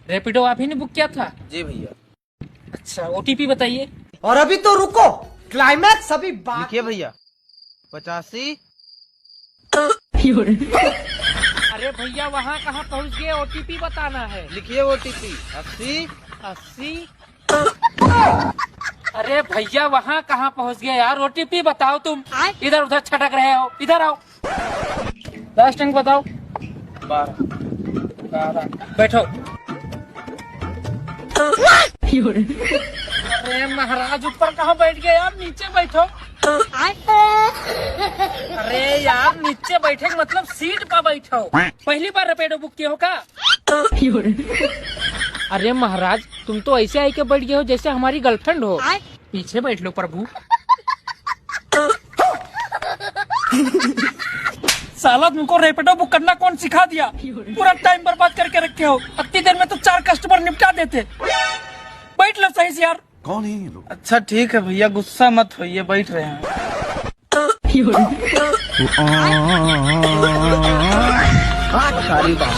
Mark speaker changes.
Speaker 1: रैपिडो आप ही ने बुक किया था?
Speaker 2: जी भैया।
Speaker 1: अच्छा, ओटीपी बताइए।
Speaker 3: और अभी तो रुको, क्लाइमैक्स अभी
Speaker 2: लिखिए भैया 85।
Speaker 1: अरे भैया वहाँ कहाँ पहुँच गए? ओटीपी बताना है।
Speaker 2: लिखिए ओटीपी 80।
Speaker 1: 80। अरे भैया वहाँ कहाँ पहुँच गए यार? ओटीपी बताओ तुम। इधर उधर छटक रहे हो, इधर आओ। लास्ट अंक बताओ। 12। बैठो। अरे महाराज ऊपर कहाँ बैठ गए यार? नीचे बैठो। अरे यार नीचे बैठे मतलब सीट पर बैठो। पहली बार रैपिडो बुक किए हो का? अरे महाराज तुम तो ऐसे आई के बैठ गए हो जैसे हमारी गर्लफ्रेंड हो। पीछे बैठ लो प्रभु। साला तुमको रैपिडो बुक करना कौन सिखा दिया? पूरा टाइम बर्बाद करके रखे हो। इतनी देर में तो 4 कस्टमर निपटा देते। बैठ लो सही से यार।
Speaker 4: कौन है ये लोग?
Speaker 2: अच्छा ठीक है भैया, गुस्सा मत होइए, बैठ रहे हैं।
Speaker 4: सारी बात